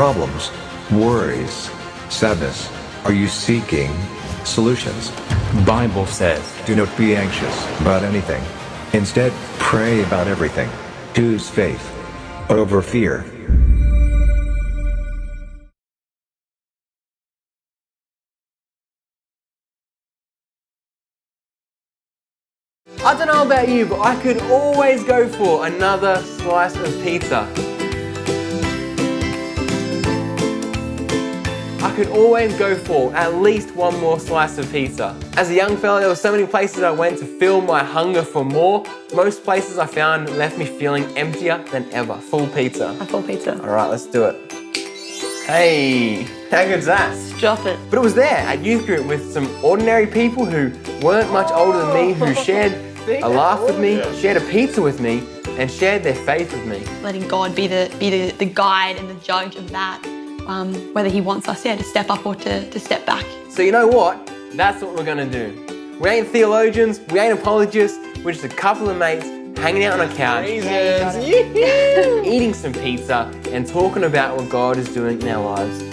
problems, worries, sadness? Are you seeking solutions? Bible says, Do not be anxious about anything. Instead, pray about everything. Choose faith over fear. I don't know about you, but I could always go for another slice of pizza. I could always go for at least one more slice of pizza. As a young fella, there were so many places I went to fill my hunger for more. Most places I found left me feeling emptier than ever. Full pizza. A full pizza. All right, let's do it. Hey, how good's that? Drop it. But it was there at youth group with some ordinary people who weren't much older than me, who shared a laugh with me, shared a pizza with me, and shared their faith with me. Letting God be the guide and the judge of that, whether he wants us, to step up or to step back. So you know what? That's what we're gonna do. We ain't theologians, we ain't apologists, we're just a couple of mates hanging out on a couch, eating some pizza, and talking about what God is doing in our lives.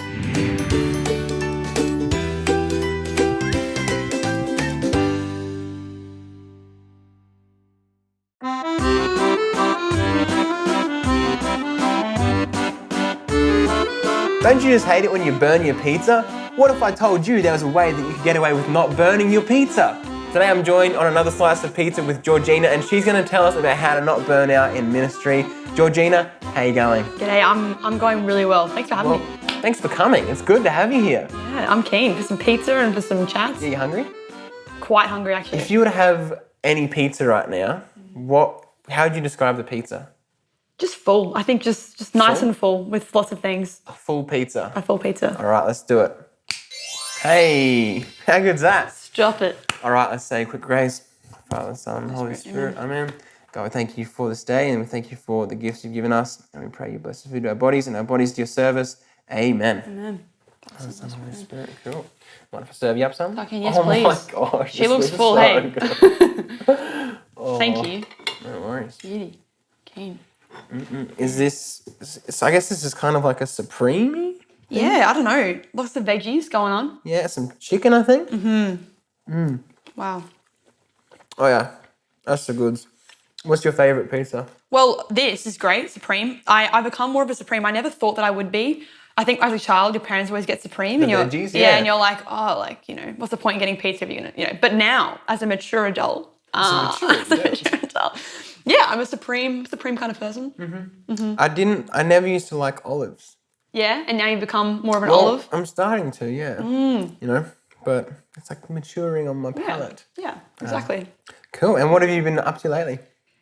Don't you just hate it when you burn your pizza? What if I told you there was a way that you could get away with not burning your pizza? Today I'm joined on another slice of pizza with Georgina, and she's going to tell us about how to not burn out in ministry. Georgina, how you going? G'day, I'm going really well. Thanks for having me. Thanks for coming. It's good to have you here. Yeah, I'm keen for some pizza and for some chats. Are you hungry? Quite hungry, actually. If you were to have any pizza right now, how would you describe the pizza? Just full. I think just nice and full with lots of things. A full pizza. A full pizza. All right, let's do it. Hey, how good's that? Drop it. All right, let's say a quick grace. Father, Son, Holy Spirit, Amen. God, we thank you for this day, and we thank you for the gifts you've given us, and we pray you bless the food to our bodies and our bodies to your service. Amen. Amen. Father, Son, Holy Spirit, cool. Mind if I serve you up some? Okay, yes, oh please. Oh my gosh. She looks full, so hey. Thank you. No worries. Beauty. Keen. Is this, so I guess this is kind of like a supreme-y? Yeah, I don't know. Lots of veggies going on. Yeah, some chicken, I think. Wow. Oh yeah, that's the goods. What's your favourite pizza? Well, this is great, Supreme. I've become more of a Supreme. I never thought that I would be. I think as a child, your parents always get Supreme. The and veggies, and you're like, what's the point in getting pizza if you're going to, But now, as a mature adult, I'm a Supreme kind of person. I never used to like olives. Yeah, and now you've become more of an olive. I'm starting to, yeah. But it's like maturing on my palate. Yeah, exactly. Cool. And what have you been up to lately?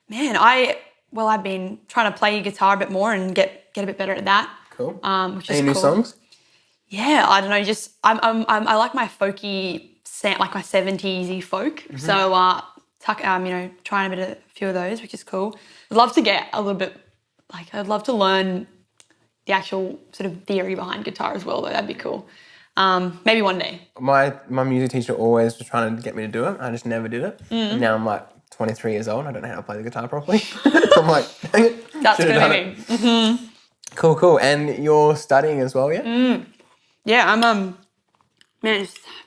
Man, I've been trying to play guitar a bit more and get a bit better at that. Cool. Which is Any new cool. songs? Yeah, I don't know. I like my folky sound, like my 70s-y folk. So trying a few of those, which is cool. I'd love to get a little bit, I'd love to learn the actual sort of theory behind guitar as well, though. That'd be cool. Maybe one day. My music teacher always was trying to get me to do it. I just never did it. And now I'm like 23 years old. I don't know how to play the guitar properly. I'm like, dang it. That's going to be me. Cool. And you're studying as well, yeah? Yeah, I'm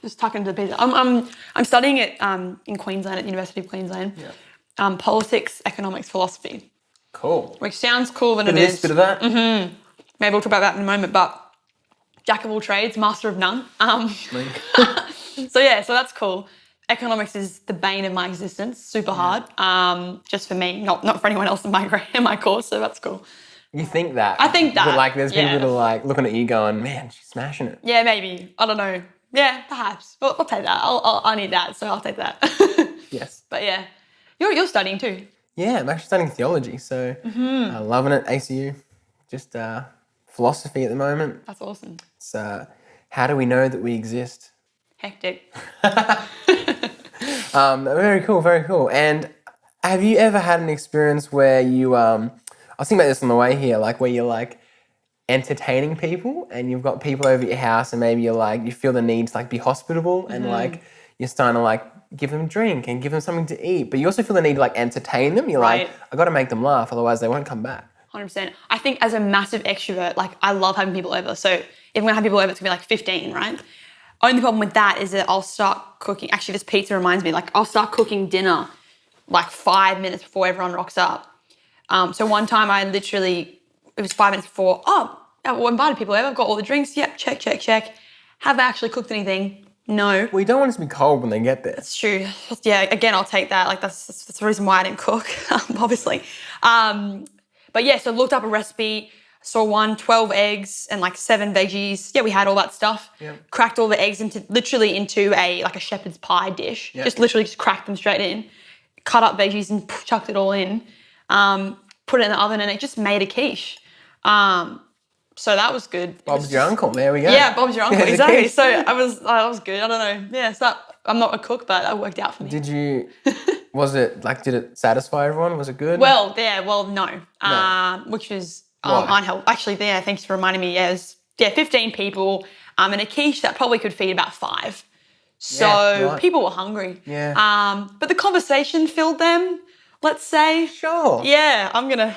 just tucking into the pizza. I'm studying it in Queensland at the University of Queensland. Yeah. Politics, economics, philosophy. Cool. Which sounds cool than it Bit of is. this, bit of that. Maybe we'll talk about that in a moment, but jack of all trades, master of none. So that's cool. Economics is the bane of my existence, super hard, just for me, not for anyone else in my course, so that's cool. You think that? I think that. But there's people that are looking at you going, man, she's smashing it. Yeah, maybe. I don't know. Yeah, perhaps. I'll take that. I need that, so I'll take that. Yes. But yeah, you're studying too. Yeah, I'm actually studying theology, so loving it. ACU, just philosophy at the moment. That's awesome. It's how do we know that we exist? Hectic. Very cool. And have you ever had an experience where you, I was thinking about this on the way here, where you're entertaining people and you've got people over at your house and maybe you feel the need to be hospitable and you're starting to give them a drink and give them something to eat, but you also feel the need to entertain them. You're right. I got to make them laugh, otherwise they won't come back. 100%. I think as a massive extrovert, like I love having people over. So if I'm going to have people over, it's going to be like 15, right? Only problem with that is that I'll start cooking. Actually, this pizza reminds me, like I'll start cooking dinner like 5 minutes before everyone rocks up. So one time it was 5 minutes before, I invited people over, I've got all the drinks, yep, check. Have I actually cooked anything? No. We don't want it to be cold when they get there. It's true. Yeah, again, I'll take that. Like that's the reason why I didn't cook, obviously. But yeah, so looked up a recipe, saw 12 eggs and like 7 veggies. Yeah, we had all that stuff. Yep. Cracked all the eggs into a shepherd's pie dish. Yep. Just cracked them straight in. Cut up veggies and chucked it all in. Put it in the oven and it just made a quiche. So that was good. Bob's your uncle. There we go. Yeah, Bob's your uncle. Yeah, Exactly. So that was good. I don't know. Yeah, so I'm not a cook, but that worked out for me. Did it satisfy everyone? Was it good? No. Which was unhelpful. Actually, yeah, thanks for reminding me. Yeah, it was 15 people and a quiche that probably could feed about 5. So people were hungry. Yeah. But the conversation filled them, let's say. Sure. Yeah, I'm going to...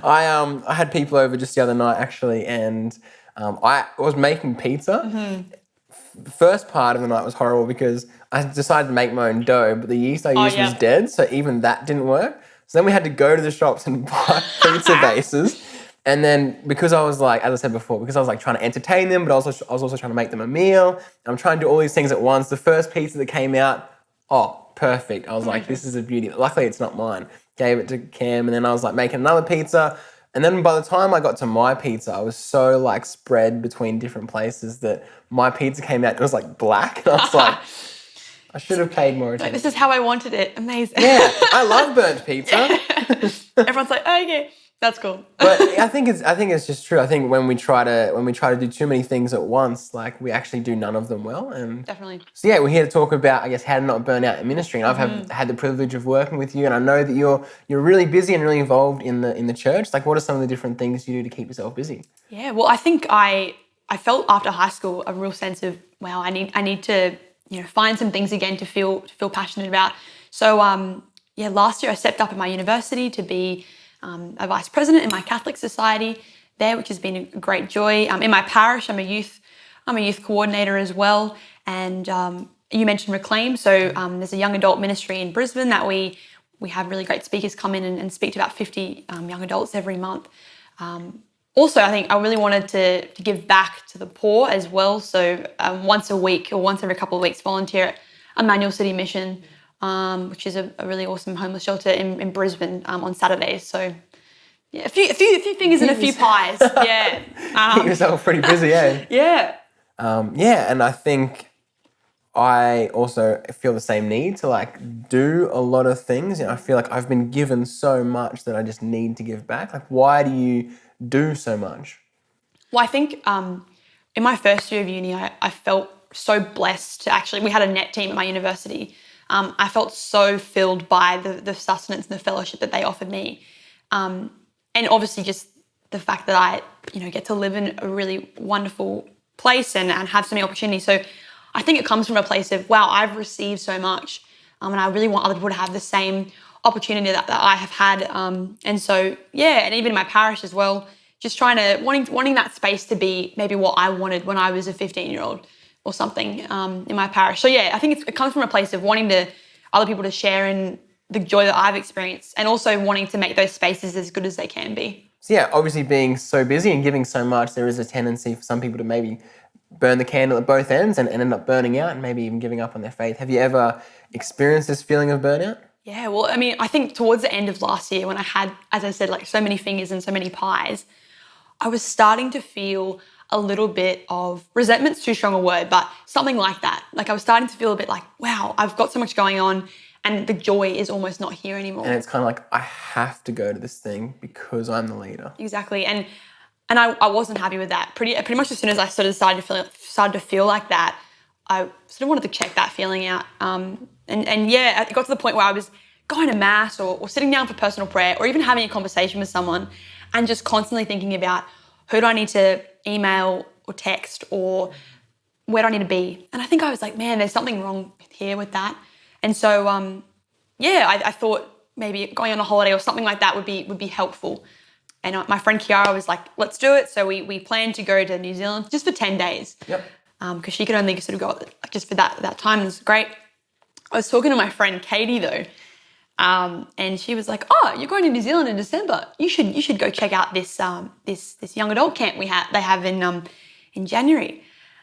I had people over just the other night actually, and I was making pizza. Mm-hmm. The first part of the night was horrible because I decided to make my own dough, but the yeast I used was dead, so even that didn't work. So then we had to go to the shops and buy pizza bases. And then because I was like, as I said before, because I was like trying to entertain them, but I was also trying to make them a meal. I'm trying to do all these things at once. The first pizza that came out, perfect. I was like, this is a beauty. Luckily, it's not mine. Gave it to Cam, and then I was like making another pizza. And then by the time I got to my pizza, I was so like spread between different places that my pizza came out and it was like black. And I was like, I should have paid more attention. This is how I wanted it. Amazing. Yeah, I love burnt pizza. Everyone's like, oh, okay, that's cool. But I think it's just true. I think when we try to do too many things at once, like we actually do none of them well. And Definitely. so yeah, we're here to talk about, I guess, how to not burn out in ministry. And I've had the privilege of working with you, and I know that you're really busy and really involved in the church. Like, what are some of the different things you do to keep yourself busy? Yeah, well, I think I felt after high school a real sense of, wow, I need to find some things again to feel passionate about. So last year I stepped up at my university to be a vice president in my Catholic society there, which has been a great joy. In my parish, I'm a youth coordinator as well. And you mentioned Reclaim. So there's a young adult ministry in Brisbane that we have really great speakers come in and speak to about 50 young adults every month. Also, I think I really wanted to give back to the poor as well. So once a week or once every couple of weeks, volunteer at Emmanuel City Mission, which is a really awesome homeless shelter in Brisbane on Saturdays. So yeah, a few fingers and a few pies. Yeah. Keep yourself pretty busy, eh? Yeah. And I think I also feel the same need to like do a lot of things. I feel like I've been given so much that I just need to give back. Like, why do you do so much? Well, I think in my first year of uni, I felt so blessed to actually, we had a net team at my university. I felt so filled by the sustenance and the fellowship that they offered me. And obviously just the fact that I, get to live in a really wonderful place and have so many opportunities. So I think it comes from a place of, wow, I've received so much. And I really want other people to have the same opportunity that I have had. And so, yeah, and even in my parish as well, just wanting that space to be maybe what I wanted when I was a 15-year-old or something in my parish. So yeah, I think it comes from a place of wanting other people to share in the joy that I've experienced, and also wanting to make those spaces as good as they can be. So yeah, obviously being so busy and giving so much, there is a tendency for some people to maybe burn the candle at both ends and end up burning out and maybe even giving up on their faith. Have you ever experienced this feeling of burnout? Yeah, well, I mean, I think towards the end of last year when I had, as I said, like so many fingers and so many pies, I was starting to feel a little bit of resentment's too strong a word, but something like that. Like I was starting to feel a bit like, wow, I've got so much going on and the joy is almost not here anymore. And it's kind of like, I have to go to this thing because I'm the leader. Exactly. And I wasn't happy with that. Pretty much as soon as I sort of started to feel like that, I sort of wanted to check that feeling out. And yeah, it got to the point where I was going to mass or sitting down for personal prayer or even having a conversation with someone and just constantly thinking about who do I need to email or text or where do I need to be? And I think I was like, man, there's something wrong here with that. And so, I thought maybe going on a holiday or something like that would be helpful. And my friend Kiara was like, let's do it. So we planned to go to New Zealand just for 10 days. Yep. Because she could only sort of go just for that time. It was great. I was talking to my friend Katie though, and she was like, "Oh, you're going to New Zealand in December. You should go check out this this young adult camp they have in January."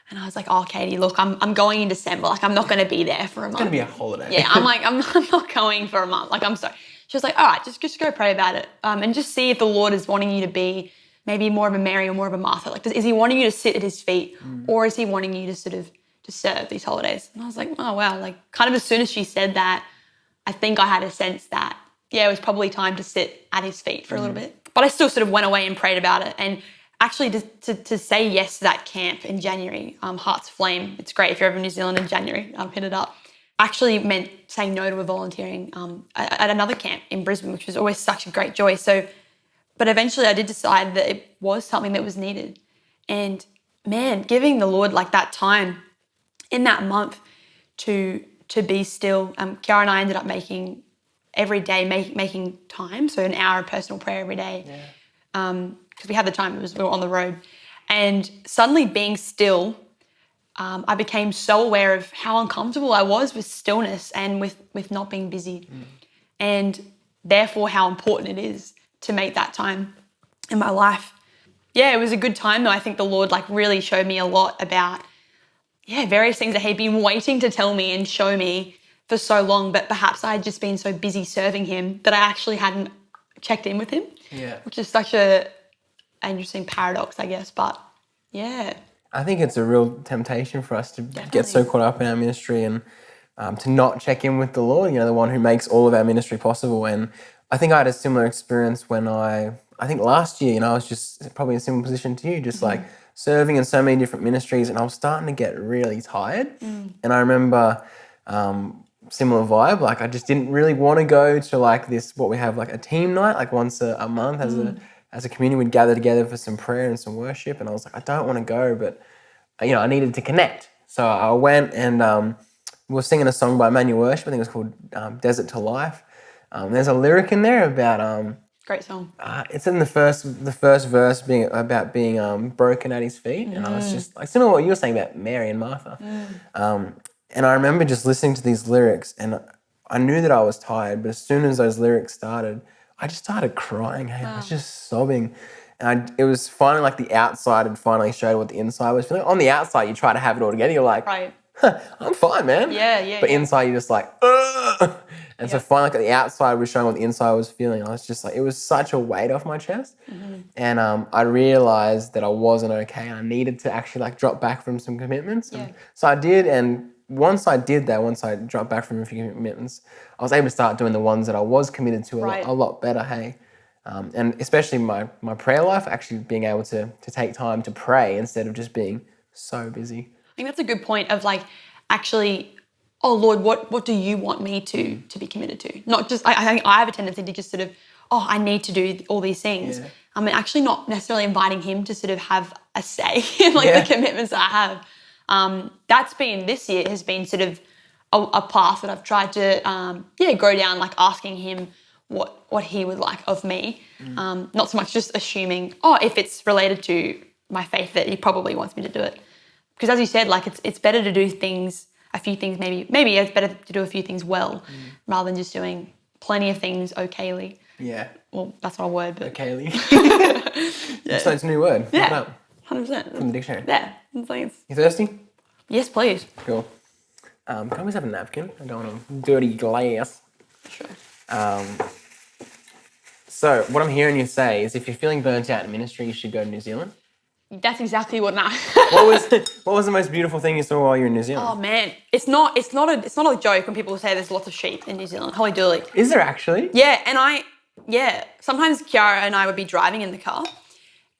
And I was like, "Oh, Katie, look, I'm going in December. Like, I'm not going to be there for a month. It's going to be a holiday. Yeah, I'm like, I'm not going for a month. Like, I'm sorry." She was like, "All right, just go pray about it, and just see if the Lord is wanting you to be maybe more of a Mary or more of a Martha. Like, is he wanting you to sit at his feet, or is he wanting you to sort of to serve these holidays?" And I was like, "Oh wow!" Like, kind of as soon as she said that, I think I had a sense that it was probably time to sit at his feet for a little bit. But I still sort of went away and prayed about it, and actually to say yes to that camp in January, Hearts Flame. It's great if you're ever in New Zealand in January. Hit it up. Actually meant saying no to a volunteering at another camp in Brisbane, which was always such a great joy. So, but eventually I did decide that it was something that was needed. And man, giving the Lord like that time in that month to be still. Kiara and I ended up making every day, making time, so an hour of personal prayer every day. Because we had the time, we were on the road. And suddenly being still, I became so aware of how uncomfortable I was with stillness and with not being busy. And therefore how important it is to make that time in my life. Yeah, it was a good time though. I think the Lord like really showed me a lot about various things that he'd been waiting to tell me and show me for so long, but perhaps I had just been so busy serving him that I actually hadn't checked in with him. Yeah. Which is such an interesting paradox, I guess, but yeah. I think it's a real temptation for us to get so caught up in our ministry and to not check in with the Lord, the one who makes all of our ministry possible. And I think I had a similar experience when I think last year, I was just probably in a similar position to you, just like serving in so many different ministries, and I was starting to get really tired. And I remember similar vibe, like I just didn't really want to go to like this, what we have like a team night, like once a month as a community, we'd gather together for some prayer and some worship, and I was like, I don't want to go, but I needed to connect. So I went and we were singing a song by Manual Worship, I think it was called Desert to Life. There's a lyric in there about great song. It's in the first verse being about being broken at his feet, and I was just like similar to what you were saying about Mary and Martha. And I remember just listening to these lyrics, and I knew that I was tired, but as soon as those lyrics started, I just started crying. Hey, I was just sobbing, and it was finally like the outside had finally showed what the inside was feeling. On the outside, you try to have it all together. You're like, right. I'm fine, man. Yeah. But inside, you're just like, ugh. And so finally, like, the outside was showing what the inside was feeling. I was just like, it was such a weight off my chest. And I realized that I wasn't okay. I needed to actually like drop back from some commitments. So I did. And once I did that, once I dropped back from a few commitments, I was able to start doing the ones that I was committed to a lot better, hey. And especially my prayer life, actually being able to take time to pray instead of just being so busy. I think that's a good point of like actually, oh Lord, what do you want me to be committed to? Not just, I think I have a tendency to just sort of, I need to do all these things. I mean, actually not necessarily inviting him to sort of have a say in like the commitments that I have. That's been, this year has been sort of a path that I've tried to, go down, like asking him what he would like of me. Not so much just assuming, if it's related to my faith that he probably wants me to do it. Because as you said, like it's better to do a few things, maybe it's better to do a few things well rather than just doing plenty of things okayly. Yeah. Well, that's not a word, but... Okayly. So it's a new word. Yeah, 100%. From the dictionary. Yeah. You thirsty? Yes, please. Cool. Can I always have a napkin? I don't want a dirty glass. Sure. So what I'm hearing you say is if you're feeling burnt out in ministry, you should go to New Zealand. That's exactly what now. What was the most beautiful thing you saw while you were in New Zealand? Oh man, it's not a joke when people say there's lots of sheep in New Zealand. Holy dooly. Is there actually? Yeah, and sometimes Kiara and I would be driving in the car,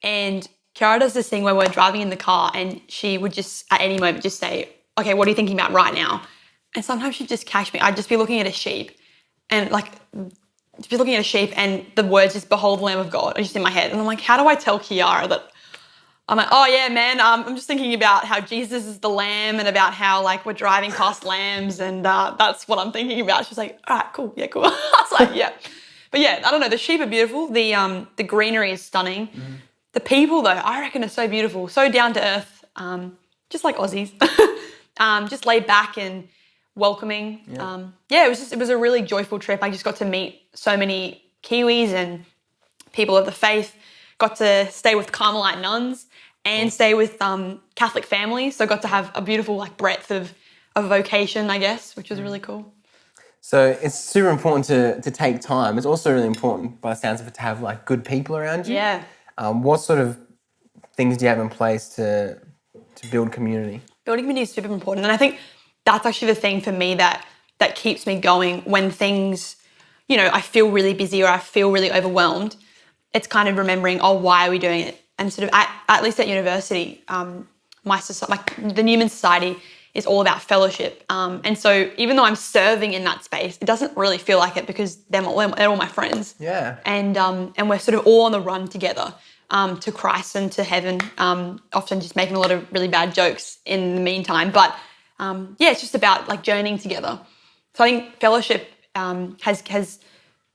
and Kiara does this thing where we're driving in the car and she would just at any moment just say, okay, what are you thinking about right now? And sometimes she'd just catch me. I'd just be looking at a sheep and the words just behold the Lamb of God are just in my head. And I'm like, how do I tell Kiara that I'm like, oh yeah, man, I'm just thinking about how Jesus is the lamb and about how like we're driving past lambs and that's what I'm thinking about. She's like, all right, cool, yeah, cool. I was like, yeah. But yeah, I don't know, the sheep are beautiful. The greenery is stunning. Mm-hmm. The people though, I reckon are so beautiful, so down to earth, just like Aussies. Just laid back and welcoming. Yeah. It was a really joyful trip. I just got to meet so many Kiwis and people of the faith. Got to stay with Carmelite nuns and stay with Catholic families. So I got to have a beautiful like breadth of vocation, I guess, which was really cool. So it's super important to take time. It's also really important, by the sounds of it, to have like good people around you. Yeah. What sort of things do you have in place to build community? Building community is super important. And I think that's actually the thing for me that keeps me going when things, I feel really busy or I feel really overwhelmed. It's kind of remembering, why are we doing it? And sort of at least at university, the Newman Society is all about fellowship. And so even though I'm serving in that space, it doesn't really feel like it because they're all my friends. Yeah. And we're sort of all on the run together to Christ and to heaven, often just making a lot of really bad jokes in the meantime. But it's just about like journeying together. So I think fellowship has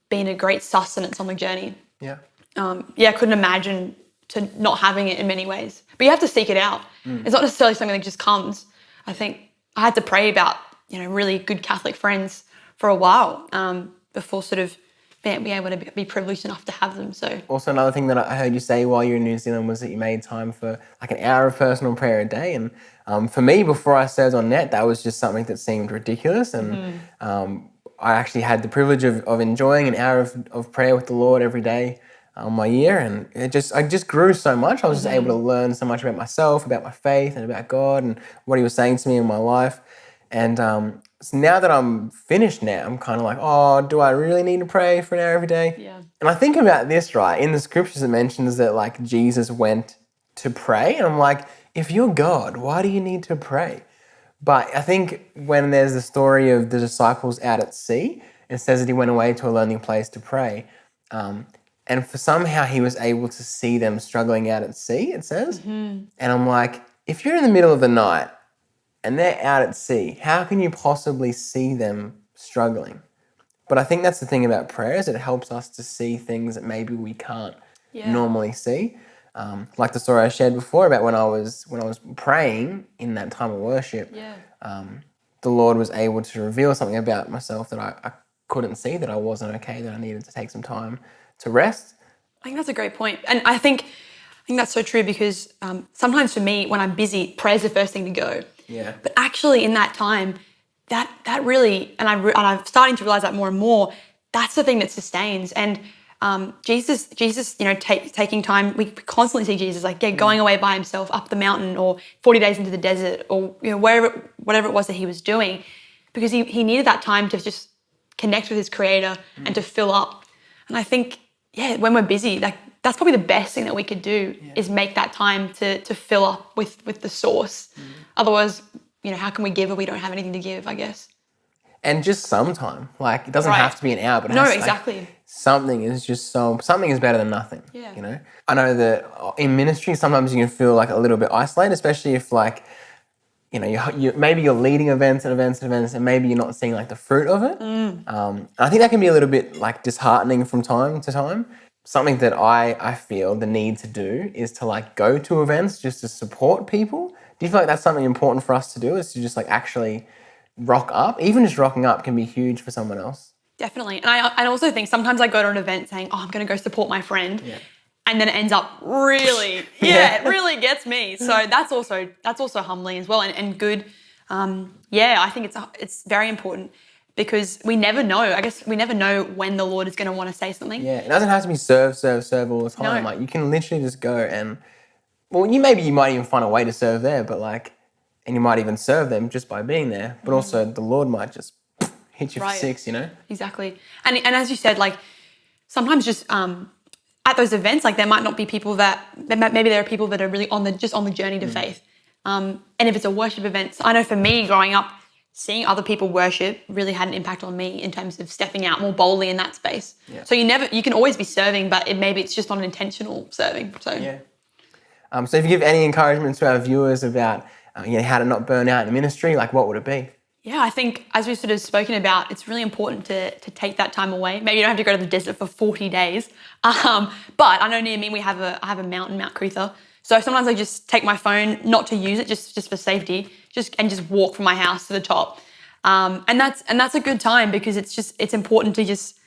been a great sustenance on the journey. Yeah. I couldn't imagine to not having it in many ways. But you have to seek it out. It's not necessarily something that just comes. I think I had to pray about, really good Catholic friends for a while before sort of being able to be privileged enough to have them. So also another thing that I heard you say while you were in New Zealand was that you made time for like an hour of personal prayer a day. And for me, before I served on net, that was just something that seemed ridiculous. And I actually had the privilege of enjoying an hour of prayer with the Lord every day my year, and I just grew so much. I was just able to learn so much about myself, about my faith, and about God, and what He was saying to me in my life. And so now that I'm finished now, I'm kind of like, do I really need to pray for an hour every day? Yeah. And I think about this, right? In the scriptures, it mentions that like Jesus went to pray, and I'm like, if you're God, why do you need to pray? But I think when there's the story of the disciples out at sea, it says that He went away to a lonely place to pray. And for somehow He was able to see them struggling out at sea, it says. And I'm like, if you're in the middle of the night and they're out at sea, how can you possibly see them struggling? But I think that's the thing about prayer, is it helps us to see things that maybe we can't normally see. Like the story I shared before about when I was praying in that time of worship, the Lord was able to reveal something about myself that I couldn't see, that I wasn't okay, that I needed to take some time to rest. I think that's a great point. And I think that's so true because sometimes for me, when I'm busy, prayer's the first thing to go. Yeah. But actually in that time, that really, and I'm starting to realize that more and more, that's the thing that sustains. And Jesus, taking time, we constantly see Jesus going away by Himself up the mountain or 40 days into the desert or whatever it was that He was doing, because he needed that time to just connect with His Creator and to fill up. And I think, when we're busy, that's probably the best thing that we could do is make that time to fill up with the source. Otherwise, how can we give if we don't have anything to give, I guess. And just some time. Like, it doesn't have to be an hour, but exactly. Something is better than nothing. Yeah. I know that in ministry, sometimes you can feel like a little bit isolated, especially if maybe you're leading events and maybe you're not seeing like the fruit of it. I think that can be a little bit like disheartening from time to time. Something that I feel the need to do is to like go to events just to support people. Do you feel like that's something important for us to do, is to just like actually rock up? Even just rocking up can be huge for someone else. Definitely. And I also think sometimes I go to an event saying, I'm going to go support my friend. Yeah. And then it ends up really, it really gets me. So that's also humbling as well and good. I think it's very important because we never know. I guess we never know when the Lord is going to want to say something. Yeah, it doesn't have to be serve all the time. No. Like you can literally just go and, you might even find a way to serve there, but and you might even serve them just by being there. But also the Lord might just hit you for six, Exactly. And as you said, sometimes just at those events, there might not be people maybe there are people that are really on the journey to faith. And if it's a worship event, I know for me growing up, seeing other people worship really had an impact on me in terms of stepping out more boldly in that space. Yeah. So you can always be serving, but maybe it's just not an intentional serving. So So if you give any encouragement to our viewers about how to not burn out in ministry, like what would it be? Yeah, I think as we've sort of spoken about, it's really important to take that time away. Maybe you don't have to go to the desert for 40 days. But I know near me I have a mountain, Mount Cootha. So sometimes I just take my phone, not to use it, just for safety, and just walk from my house to the top. And that's a good time because it's important to just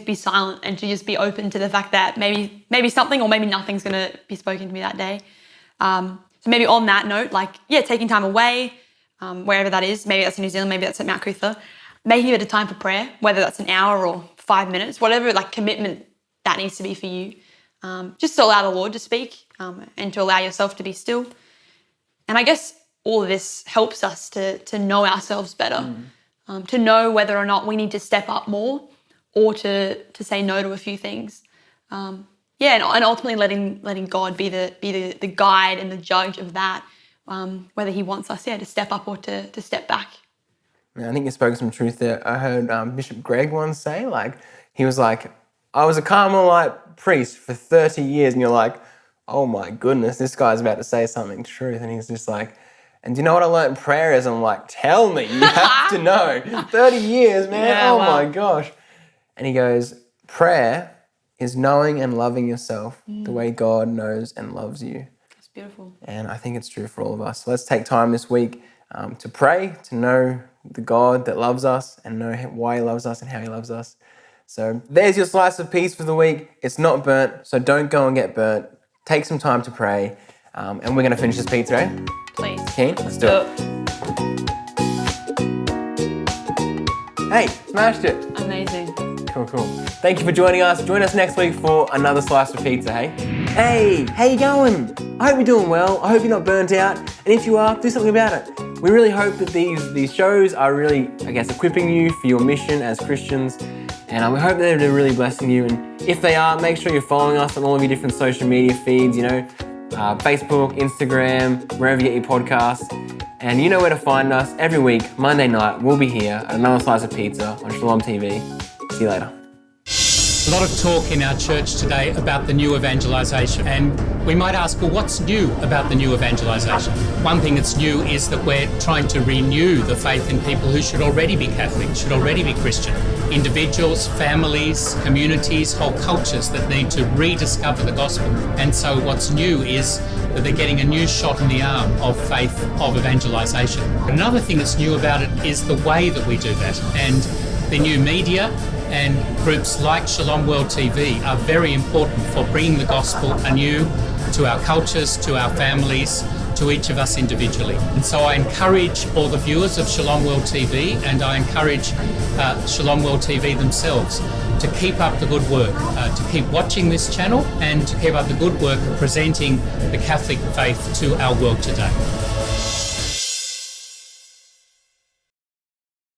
be silent and to just be open to the fact that maybe something or maybe nothing's going to be spoken to me that day. So maybe on that note, taking time away, wherever that is, maybe that's in New Zealand, maybe that's at Mount Cootha, making it a time for prayer, whether that's an hour or 5 minutes, whatever commitment that needs to be for you, just to allow the Lord to speak and to allow yourself to be still. And I guess all of this helps us to know ourselves better, to know whether or not we need to step up more or to say no to a few things. And ultimately letting God be the guide and the judge of that, whether he wants us to step up or to step back. Yeah, I think you spoke some truth there. I heard Bishop Greg once say, he was like, I was a Carmelite priest for 30 years, and you're like, oh my goodness, this guy's about to say something truth. And he's just like, and do you know what I learned in prayer is? I'm like, tell me, you have to know. 30 years, man, Yeah, my gosh. And he goes, prayer is knowing and loving yourself the way God knows and loves you. That's beautiful. And I think it's true for all of us. So let's take time this week to pray, to know the God that loves us and know why he loves us and how he loves us. So there's your slice of peace for the week. It's not burnt, so don't go and get burnt. Take some time to pray. And we're going to finish this pizza, eh? Please. Keen? Let's do it. Hey, smashed it. Amazing. Cool. Thank you for joining us. Join us next week for another slice of pizza, hey? Hey, how you going? I hope you're doing well. I hope you're not burnt out. And if you are, do something about it. We really hope that these shows are really, equipping you for your mission as Christians. And we hope that they're really blessing you. And if they are, make sure you're following us on all of your different social media feeds, Facebook, Instagram, wherever you get your podcasts. And you know where to find us. Every week, Monday night, we'll be here at another slice of pizza on Shalom TV. See you later. A lot of talk in our church today about the new evangelisation, and we might ask, well, what's new about the new evangelisation? One thing that's new is that we're trying to renew the faith in people who should already be Catholic, should already be Christian. Individuals, families, communities, whole cultures that need to rediscover the gospel. And so what's new is that they're getting a new shot in the arm of faith, of evangelisation. Another thing that's new about it is the way that we do that. And the new media and groups like Shalom World TV are very important for bringing the gospel anew to our cultures, to our families, to each of us individually. And so I encourage all the viewers of Shalom World TV, and I encourage Shalom World TV themselves to keep up the good work, to keep watching this channel and to keep up the good work of presenting the Catholic faith to our world today.